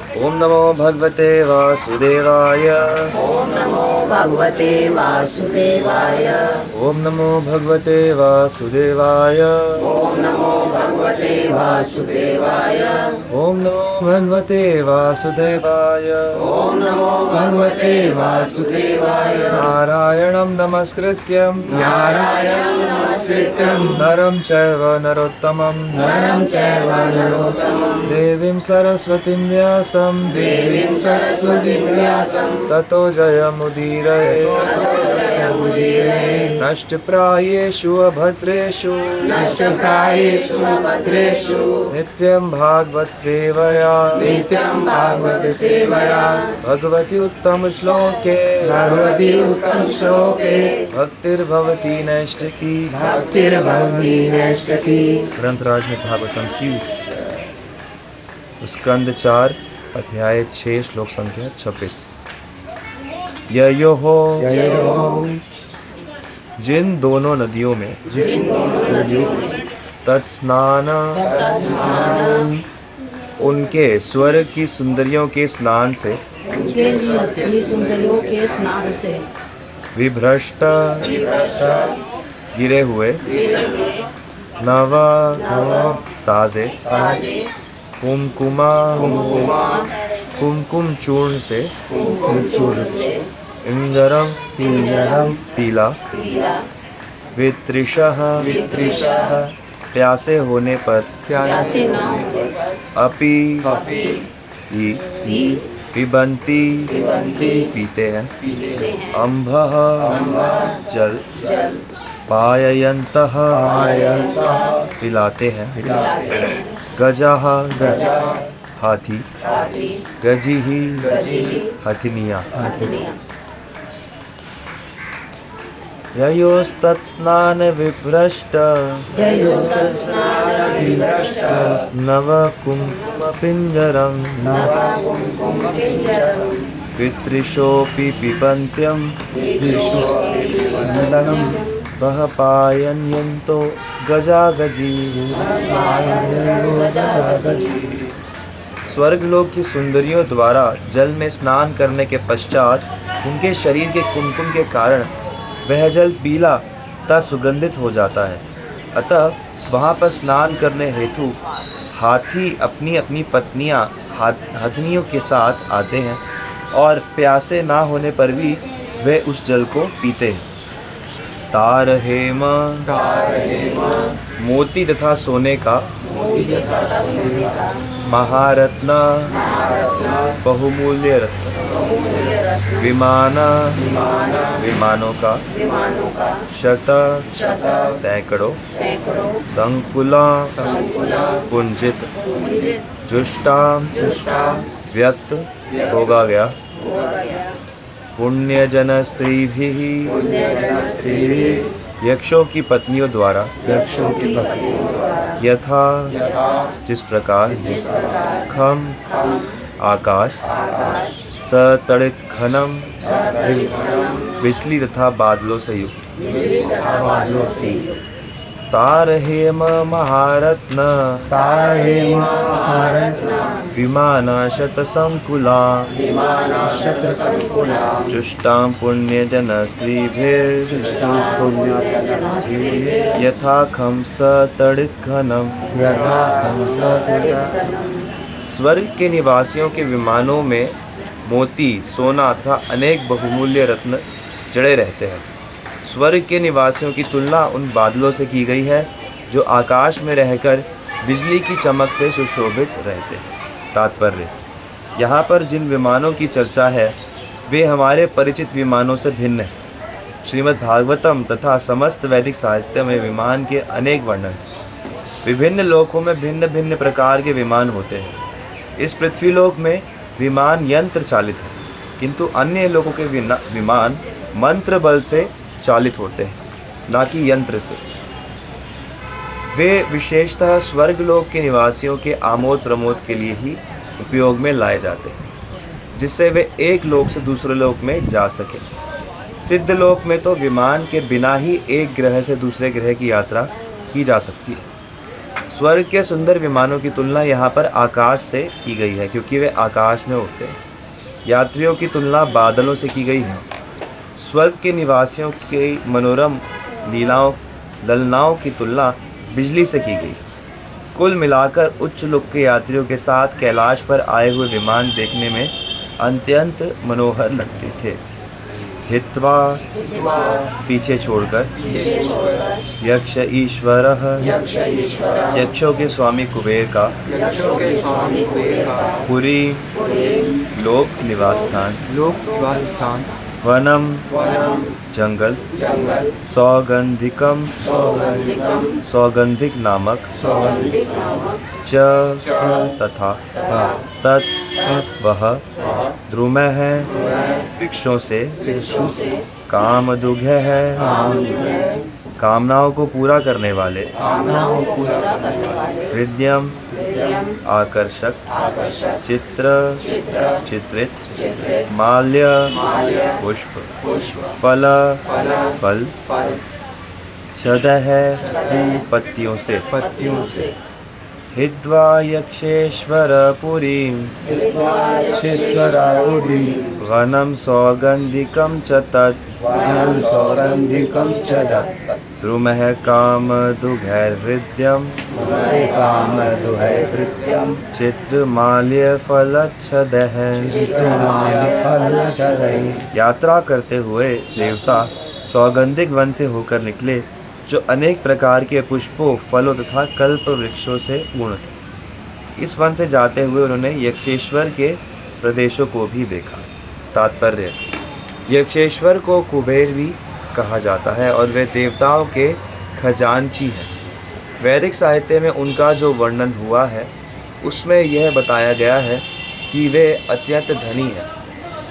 ओम नमो भगवते वासुदेवाय। ओम नमो भगवते वासुदेवाय। ओम नमो भगवते वासुदेवाय। ओम नमो भगवते वासुदेवाय। ओम नमो भगवते वासुदेवाय। ओम नमो भगवते वासुदेवाय। नारायणं नमस्कृत्यं नारायणं नमस्कृत्यं नरं चैव नरोत्तमं नरं चैव नरोत्तमं देवीं सरस्वतीं व्यासं देवीं सरस्वतीं व्यासं ततो जयमुदीरये। जयमुदीरये। नष्टप्रायेषु अभद्रेषु नष्टप्रायेषु भद्रेषु नित्यं भागवत सेवया नित्यं भागवत सेवया भगवति उत्तम श्लोके भगवती उत्तम श्लोके भक्तिर्भवति नैष्टिकी। भक्तिर्भवति नैष्टिकी। ग्रंथराज में भागवतम की स्कंद 4 अध्याय 6 श्लोक संख्या 26। ययोहो जिन दोनों नदियों में तत्स्नान उनके स्वर्ग की सुंदरियों के स्नान से उनके सभी सुंदरियों के स्नान से विभ्रष्ट गिरे हुए नव ताजे कुमकुम चूर्ण से इंद्रम पीला वितृषः प्यासे होने पर प्यासे न होने पर अपि पिबंती पीते हैं अम्भः जल पाययन्तः पिलाते हैं गजः हाथी गजिहि हथिनिया ययोस्तत्स्नान विभ्रष्ट नव कुंकुम पिंजरं पितृशोऽपि पिबन्त्यं वह पायन्यन्तो गजा गजी। स्वर्गलोक की सुंदरियों द्वारा जल में स्नान करने के पश्चात उनके शरीर के कुमकुम के कारण वह जल पीला तथा सुगंधित हो जाता है। अतः वहाँ पर स्नान करने हेतु हाथी अपनी अपनी पत्नियाँ हथनियों के साथ आते हैं और प्यासे ना होने पर भी वे उस जल को पीते हैं। तार हेम मोती तथा सोने का महारत्न बहुमूल्य रत्न विमानों का शत सैकड़ों संकुला कुंजित जुष्टा व्यक्त होगा गया पुण्यजन स्त्रीभिः यक्षों की पत्नियों द्वारा यथा जिस प्रकार खम आकाश सतड़ित घनम बिजली तथा बादलों से युक्त तार हेम महारत्न विमानाशत संकुला जुष्टां पुण्यजन स्त्रीभिर् यथा खम सतड़ित घनम। स्वर्ग के निवासियों के विमानों में मोती सोना तथा अनेक बहुमूल्य रत्न जड़े रहते हैं। स्वर्ग के निवासियों की तुलना उन बादलों से की गई है जो आकाश में रहकर बिजली की चमक से सुशोभित रहते हैं। तात्पर्य: यहाँ पर जिन विमानों की चर्चा है वे हमारे परिचित विमानों से भिन्न हैं। श्रीमद् भागवतम तथा समस्त वैदिक साहित्य में विमान के अनेक वर्णन। विभिन्न लोकों में भिन्न भिन्न प्रकार के विमान होते हैं। इस पृथ्वीलोक में विमान यंत्र चालित है, किंतु अन्य लोकों के विमान मंत्र बल से चालित होते हैं, ना कि यंत्र से। वे विशेषतः स्वर्गलोक के निवासियों के आमोद प्रमोद के लिए ही उपयोग में लाए जाते हैं, जिससे वे एक लोक से दूसरे लोक में जा सकें। सिद्ध लोक में तो विमान के बिना ही एक ग्रह से दूसरे ग्रह की यात्रा की जा सकती है। स्वर्ग के सुंदर विमानों की तुलना यहाँ पर आकाश से की गई है, क्योंकि वे आकाश में उड़ते हैं। यात्रियों की तुलना बादलों से की गई है। स्वर्ग के निवासियों की मनोरम ललनाओं की तुलना बिजली से की गई। कुल मिलाकर उच्च लोक के यात्रियों के साथ कैलाश पर आए हुए विमान देखने में अत्यंत मनोहर लगते थे। हित्वा पीछे छोड़कर यक्ष ईश्वरः यक्षों के स्वामी कुबेर का पुरी लोक निवास स्थान वनम जंगल सौगंधिक नामक च तथा तत् वह द्रुमः है वृक्षों से कामदुघ्य है कामनाओं को पूरा करने वाले हृदयम आकर्षक चित्रित माल्य पुष्प फल छदः पत्तियों से हित्वा यक्षेश्वर पुरीं वनं सौगन्धिकं च तत् द्रुमः कामदुघैर्हृद्यं चित्रमाल्यफलच्छदः। यात्रा करते हुए देवता सौगंधिक वन से होकर निकले, जो अनेक प्रकार के पुष्पों, फलों तथा कल्प वृक्षों से पूर्ण थे। इस वन से जाते हुए उन्होंने यक्षेश्वर के प्रदेशों को भी देखा। तात्पर्य: यक्षेश्वर को कुबेर भी कहा जाता है और वे देवताओं के खजांची हैं। वैदिक साहित्य में उनका जो वर्णन हुआ है उसमें यह बताया गया है कि वे अत्यंत धनी हैं।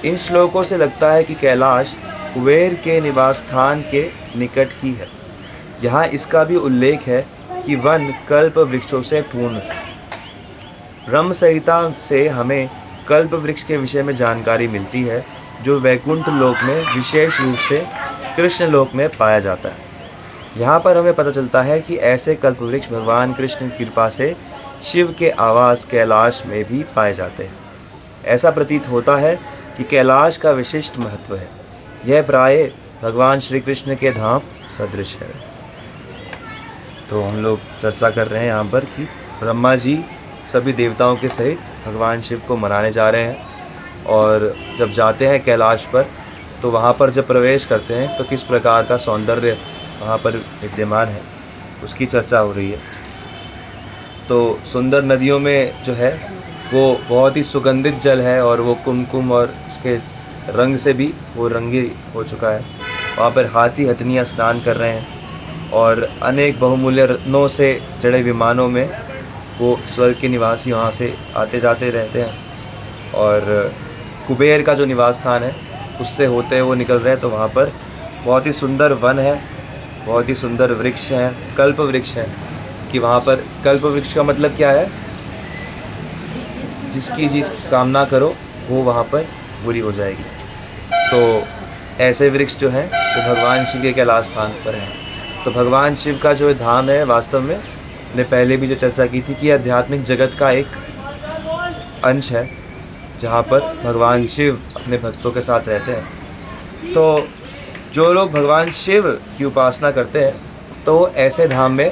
इन श्लोकों से लगता है कि कैलाश कुबेर के निवास स्थान के निकट ही है। यहाँ इसका भी उल्लेख है कि वन कल्प वृक्षों से पूर्ण है। ब्रह्म संहिता से हमें कल्प वृक्ष के विषय में जानकारी मिलती है, जो वैकुंठ लोक में विशेष रूप से कृष्ण लोक में पाया जाता है। यहाँ पर हमें पता चलता है कि ऐसे कल्प वृक्ष भगवान कृष्ण की कृपा से शिव के आवास कैलाश में भी पाए जाते हैं। ऐसा प्रतीत होता है कि कैलाश का विशिष्ट महत्व है। यह प्राय भगवान श्री कृष्ण के धाम सदृश है। तो हम लोग चर्चा कर रहे हैं यहाँ पर कि ब्रह्मा जी सभी देवताओं के सहित भगवान शिव को मनाने जा रहे हैं, और जब जाते हैं कैलाश पर तो वहाँ पर जब प्रवेश करते हैं तो किस प्रकार का सौंदर्य वहाँ पर विद्यमान है, उसकी चर्चा हो रही है। तो सुंदर नदियों में जो है वो बहुत ही सुगंधित जल है, और वो कुमकुम और उसके रंग से भी वो रंगी हो चुका है। वहाँ पर हाथी हथनियाँ स्नान कर रहे हैं, और अनेक बहुमूल्य रत्नों से जड़े विमानों में वो स्वर्ग के निवासी वहाँ से आते जाते रहते हैं। और कुबेर का जो निवास स्थान है उससे होते हुए वो निकल रहे हैं, तो वहाँ पर बहुत ही सुंदर वन है, बहुत ही सुंदर वृक्ष हैं, कल्प वृक्ष हैं। कि वहाँ पर कल्प वृक्ष का मतलब क्या है? जिसकी कामना करो वो वहाँ पर पूरी हो जाएगी। तो ऐसे वृक्ष जो हैं वो भगवान शिव के कैलाश स्थान पर हैं। तो भगवान शिव का जो धाम है, वास्तव में ने पहले भी जो चर्चा की थी कि आध्यात्मिक जगत का एक अंश है, जहाँ पर भगवान शिव अपने भक्तों के साथ रहते हैं। तो जो लोग भगवान शिव की उपासना करते हैं तो वो ऐसे धाम में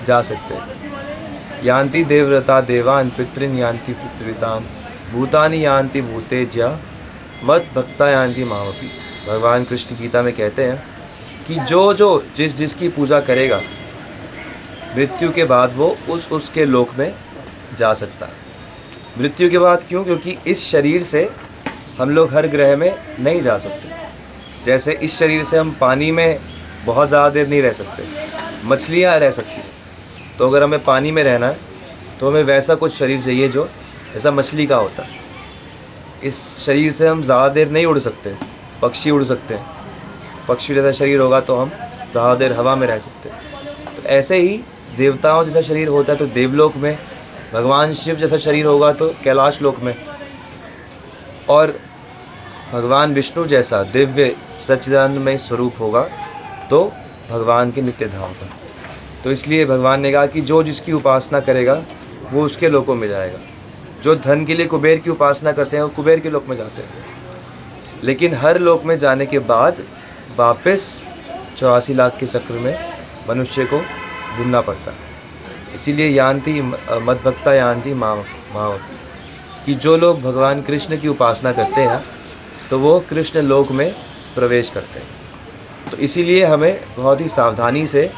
जा सकते हैं। यान्ति देवव्रता देवान् पितॄन् यान्ति पितृताम् भूतानि यान्ति भूतेज्या मत् भक्ता यान्ति मामपि। भगवान कृष्ण गीता में कहते हैं कि जो जिसकी पूजा करेगा मृत्यु के बाद वो उसके लोक में जा सकता है। मृत्यु के बाद क्यों? क्योंकि इस शरीर से हम लोग हर ग्रह में नहीं जा सकते। जैसे इस शरीर से हम पानी में बहुत ज़्यादा देर नहीं रह सकते, मछलियाँ रह सकती हैं। तो अगर हमें पानी में रहना है तो हमें वैसा कुछ शरीर चाहिए जो जैसा मछली का होता है। इस शरीर से हम ज़्यादा देर नहीं उड़ सकते, पक्षी उड़ सकते हैं। पक्षी जैसा शरीर होगा तो हम ज़्यादा देर हवा में रह सकते हैं। तो ऐसे ही देवताओं जैसा शरीर होता है तो देवलोक में, भगवान शिव जैसा शरीर होगा तो कैलाश लोक में, और भगवान विष्णु जैसा दिव्य सच्चिदानंदमय स्वरूप होगा तो भगवान के नित्य धाम पर। तो इसलिए भगवान ने कहा कि जो जिसकी उपासना करेगा वो उसके लोकों में जाएगा। जो धन के लिए कुबेर की उपासना करते हैं वो कुबेर के लोक में जाते हैं, लेकिन हर लोक में जाने के बाद वापस 84 लाख के चक्र में मनुष्य को घूमना पड़ता है। इसीलिए यान्ति मद्भक्ता यान्ति माम कि जो लोग भगवान कृष्ण की उपासना करते हैं तो वो कृष्ण लोक में प्रवेश करते हैं। तो इसीलिए हमें बहुत ही सावधानी से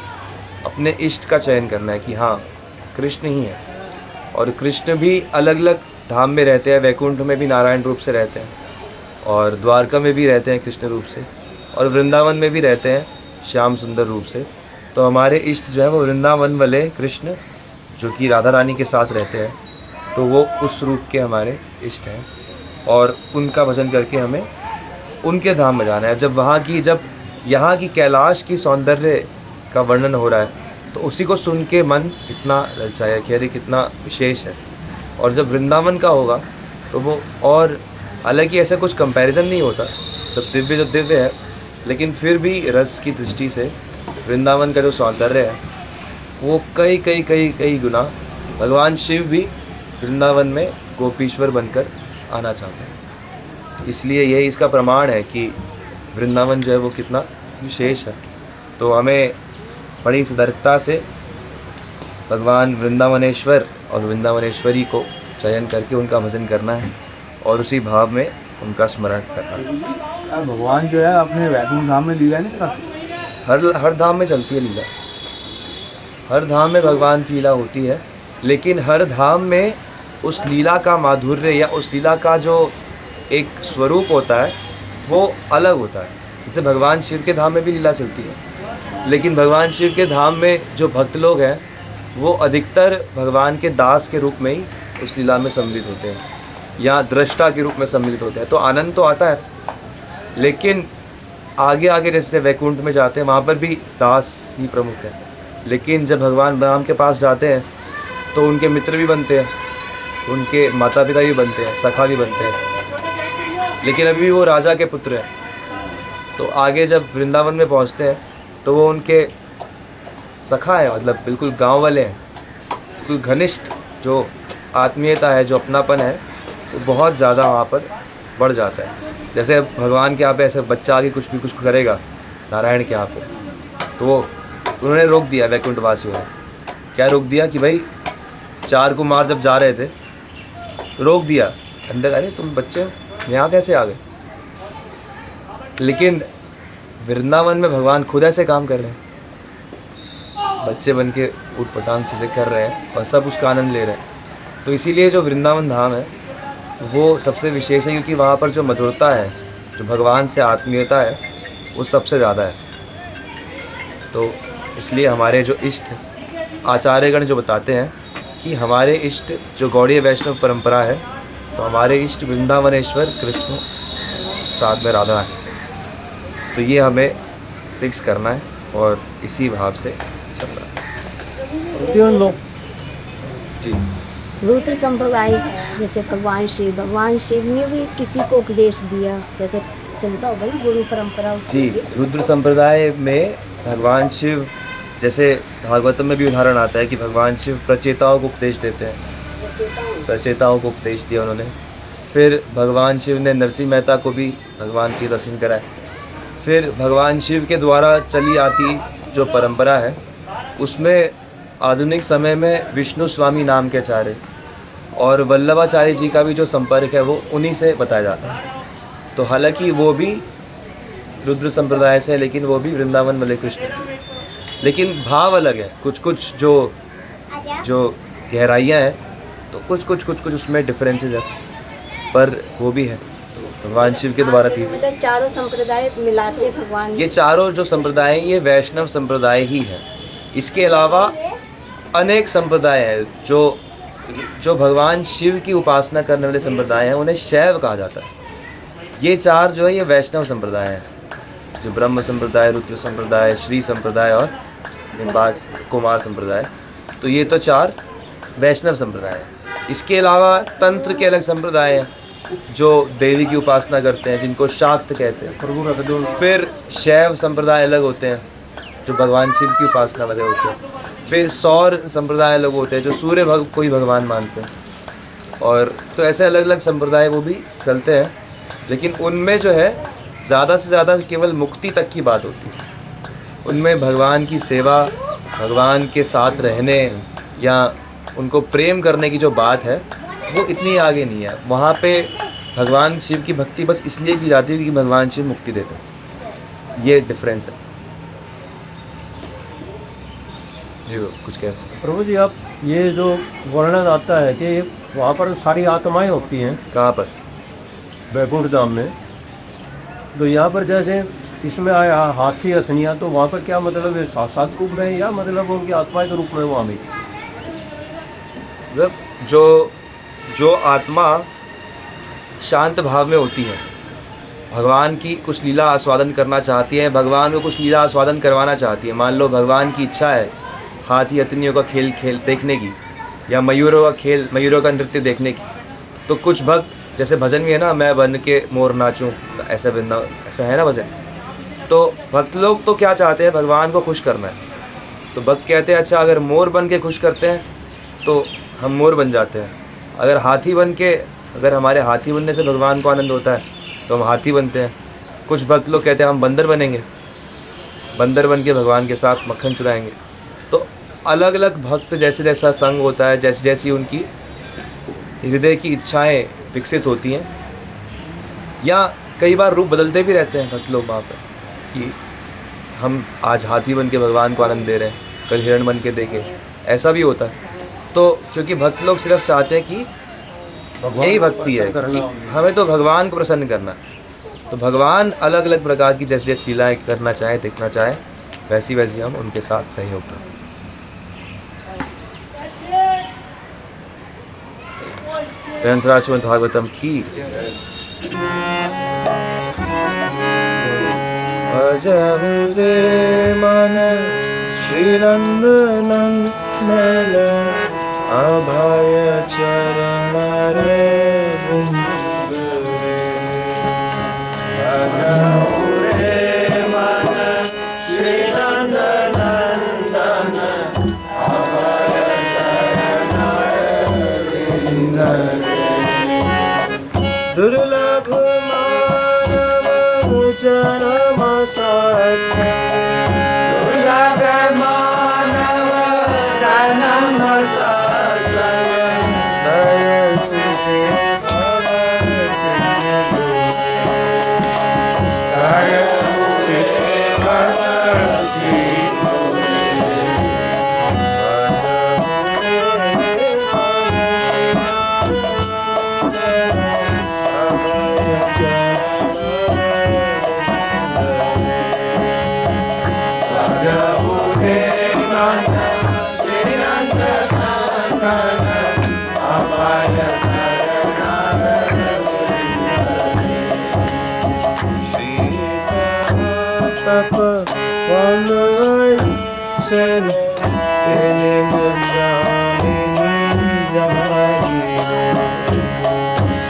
अपने इष्ट का चयन करना है कि हाँ कृष्ण ही है। और कृष्ण भी अलग अलग धाम में रहते हैं, वैकुंठ में भी नारायण रूप से रहते हैं, और द्वारका में भी रहते हैं कृष्ण रूप से, और वृंदावन में भी रहते हैं श्याम सुंदर रूप से। तो हमारे इष्ट जो है वो वृंदावन वाले कृष्ण जो कि राधा रानी के साथ रहते हैं, तो वो उस रूप के हमारे इष्ट हैं, और उनका भजन करके हमें उनके धाम में जाना है। जब यहाँ की कैलाश की सौंदर्य का वर्णन हो रहा है तो उसी को सुन के मन इतना ललचाया कि अरे कितना विशेष है। और जब वृंदावन का होगा तो वो और, हालांकि ऐसा कुछ कंपैरिजन नहीं होता, तो दिव्य जो दिव्य है, लेकिन फिर भी रस की दृष्टि से वृंदावन का जो सौंदर्य है वो कई गुना भगवान शिव भी वृंदावन में गोपीश्वर बनकर आना चाहते हैं। तो इसलिए यही इसका प्रमाण है कि वृंदावन जो है वो कितना विशेष है। तो हमें बड़ी सतर्कता से भगवान वृंदावनेश्वर और वृंदावनेश्वरी को चयन करके उनका भजन करना है और उसी भाव में उनका स्मरण करना है। भगवान जो है अपने वैकुंठ धाम में लीला नहीं करते? हर धाम में चलती है लीला, हर धाम में भगवान की लीला होती है, लेकिन हर धाम में उस लीला का माधुर्य या उस लीला का जो एक स्वरूप होता है वो अलग होता है। जैसे भगवान शिव के धाम में भी लीला चलती है, लेकिन भगवान शिव के धाम में जो भक्त लोग हैं वो अधिकतर भगवान के दास के रूप में ही उस लीला में सम्मिलित होते हैं या दृष्टा के रूप में सम्मिलित होते हैं। तो आनंद तो आता है, लेकिन आगे आगे जैसे वैकुंठ में जाते हैं वहाँ पर भी दास ही प्रमुख है, लेकिन जब भगवान राम के पास जाते हैं तो उनके मित्र भी बनते हैं, उनके माता पिता भी बनते हैं, सखा भी बनते हैं, लेकिन अभी भी वो राजा के पुत्र हैं। तो आगे जब वृंदावन में पहुँचते हैं तो वो उनके सखा है, मतलब बिल्कुल गांव वाले हैं, बिल्कुल घनिष्ठ जो आत्मीयता है, जो अपनापन है वो बहुत ज़्यादा वहाँ पर बढ़ जाता है। जैसे भगवान के यहाँ पे ऐसे बच्चा आगे कुछ भी कुछ करेगा नारायण के यहाँ पे, तो वो उन्होंने रोक दिया, वैकुंठवासियों ने क्या रोक दिया कि भाई 4 कुमार जब जा रहे थे रोक दिया अंदर, अरे तुम बच्चे हो यहाँ कैसे आ गए। लेकिन वृंदावन में भगवान खुद ऐसे काम कर रहे हैं, बच्चे बन के उटपटांग चीज़ें कर रहे हैं और सब उसका आनंद ले रहे हैं। तो इसीलिए जो वृंदावन धाम है वो सबसे विशेष है, क्योंकि वहाँ पर जो मधुरता है, जो भगवान से आत्मीयता है वो सबसे ज़्यादा है। तो इसलिए हमारे जो इष्ट आचार्यगण जो बताते हैं कि हमारे इष्ट जो गौड़ीय वैष्णव परंपरा है, तो हमारे इष्ट वृंदावनेश्वर कृष्ण साथ में राधा है। तो ये हमें फिक्स करना है और इसी भाव से चलना है। लोग जी, रुद्र संप्रदाय है, जैसे भगवान शिव ने भी किसी को उपदेश दिया, जैसे चलता होगा ना गुरु परंपरा जी। रुद्र संप्रदाय में भगवान शिव, जैसे भागवतम में भी उदाहरण आता है कि भगवान शिव प्रचेताओं को उपदेश देते हैं, प्रचेताओं को उपदेश दिया उन्होंने। फिर भगवान शिव ने नरसिंह मेहता को भी भगवान के दर्शन कराए। फिर भगवान शिव के द्वारा चली आती जो परंपरा है उसमें आधुनिक समय में विष्णु स्वामी नाम के आचार्य और वल्लभाचार्य जी का भी जो संपर्क है वो उन्हीं से बताया जाता है। तो हालांकि वो भी रुद्र संप्रदाय से है, लेकिन वो भी वृंदावन वाले कृष्ण, लेकिन भाव अलग है। कुछ कुछ जो गहराइयाँ हैं तो कुछ उसमें डिफरेंसेस है, पर वो भी है भगवान शिव के द्वारा थी। मतलब चारों संप्रदाय मिलाते भगवान। ये चारों जो संप्रदाय हैं ये वैष्णव संप्रदाय ही है। इसके अलावा अनेक संप्रदाय हैं जो भगवान शिव की उपासना करने वाले संप्रदाय हैं, उन्हें शैव कहा जाता है। ये 4 जो है ये वैष्णव संप्रदाय हैं, जो ब्रह्म संप्रदाय, रुद्र संप्रदाय, श्री संप्रदाय और कुमार संप्रदाय। तो ये तो 4 वैष्णव संप्रदाय हैं। इसके अलावा तंत्र के अलग संप्रदाय हैं जो देवी की उपासना करते हैं, जिनको शाक्त कहते हैं। फिर शैव संप्रदाय अलग होते हैं जो भगवान शिव की उपासना वाले होते हैं। फिर सौर संप्रदाय लोग होते हैं जो सूर्य को ही भगवान मानते हैं। और तो ऐसे अलग अलग संप्रदाय वो भी चलते हैं, लेकिन उनमें जो है ज़्यादा से ज़्यादा केवल मुक्ति तक की बात होती है। उनमें भगवान की सेवा, भगवान के साथ रहने या उनको प्रेम करने की जो बात है वो इतनी आगे नहीं है। वहाँ पे भगवान शिव की भक्ति बस इसलिए की जाती है कि भगवान शिव मुक्ति देते हैं। ये डिफरेंस है। ये कुछ कह रहे हैं? प्रभु जी, आप ये जो वर्णन आता है कि वहाँ पर सारी आत्माएं होती हैं कहाँ पर? वैकुंठ धाम में, तो यहाँ पर जैसे इसमें आया हाथी हथनियाँ, तो वहाँ पर क्या मतलब है, साक्षात रूप में या मतलब उनकी आत्माएं के रूप में वहाँ भी? मतलब जो आत्मा शांत भाव में होती है, भगवान की कुछ लीला आस्वादन करना चाहती है, भगवान को कुछ लीला आस्वादन करवाना चाहती है। मान लो भगवान की इच्छा है हाथी हथनियों का खेल देखने की, या मयूरों का नृत्य देखने की, तो कुछ भक्त, जैसे भजन भी है ना, मैं बन के मोर नाचूं, ऐसा है ना भजन। तो भक्त लोग तो क्या चाहते हैं, भगवान को खुश करना है। तो भक्त कहते हैं अच्छा अगर मोर बन के खुश करते हैं तो हम मोर बन जाते हैं, अगर हमारे हाथी बनने से भगवान को आनंद होता है तो हम हाथी बनते हैं। कुछ भक्त लोग कहते हैं हम बंदर बनेंगे, बंदर बन के भगवान के साथ मक्खन चुराएंगे। तो अलग अलग भक्त जैसे जैसा संग होता है, जैसी जैसी उनकी हृदय की इच्छाएं विकसित होती हैं, या कई बार रूप बदलते भी रहते हैं भक्त लोग वहाँ पर, कि हम आज हाथी बन के भगवान को आनंद दे रहे हैं, कल हिरण बन के देंगे, ऐसा भी होता है। तो क्योंकि भक्त लोग सिर्फ चाहते हैं कि यही भक्ति है कि हमें तो भगवान को प्रसन्न करना है। तो भगवान अलग अलग प्रकार की जैसे जैसे लीलाएँ करना चाहे, देखना चाहे, वैसी वैसी हम उनके साथ सहयोग करें। ग्रंथराज श्रीमद् भागवतम की भजहु रे मन श्रीनंदनंदन अभय चरण रे दुर्लभ मानव जन्म सत्संग, दुर्लभ मानव जन्म सत्संग, दयालु भव सिंधु, दयालु भव सिंधु, तप वनवाइशन तेने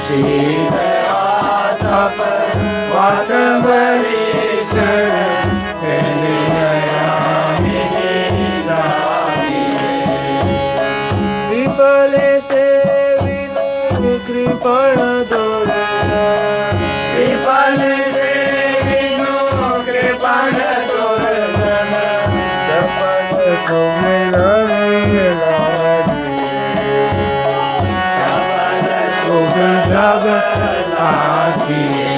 शिव आतप वनवाइशन तेने विफले से विनु कृपण दोरे, विफल से विनु कृपण दुर्जन, चपल सुमिरन चपल सुख जग लागिए,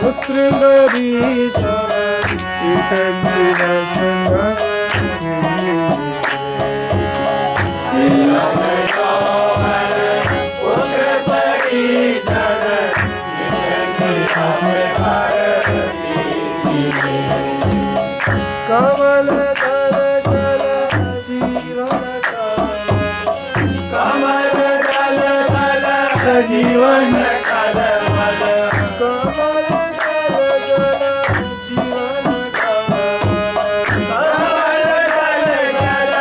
पुत्र बरी शरण पुत्र परी जन जीवन कलमल कमल दल जल जीवन कमल जल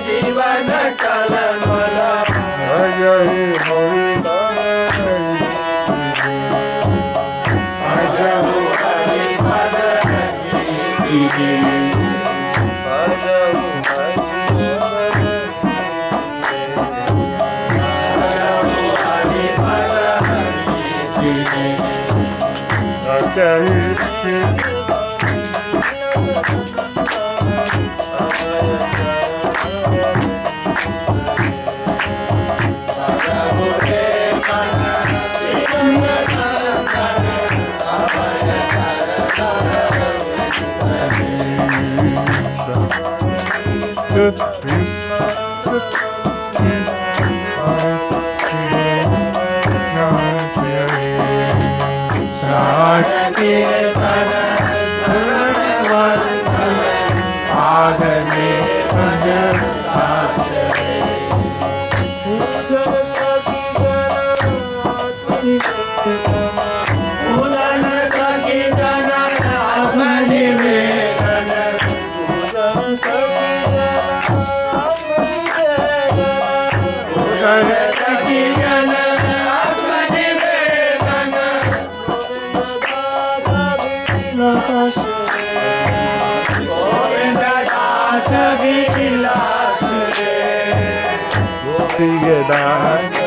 जीवन कलमल अजहि हरि अजहु हरि पद अजहु हरि पूजन सखी जन आत्मनिवेदन पूजन सखी जन आत्मनिवेदन पूजन सखी जन आत्मनिवेदन पूजन सखी जन आत्मनिवेदन गोविंद दास विलास गोविंद दास विलास गोविंद दास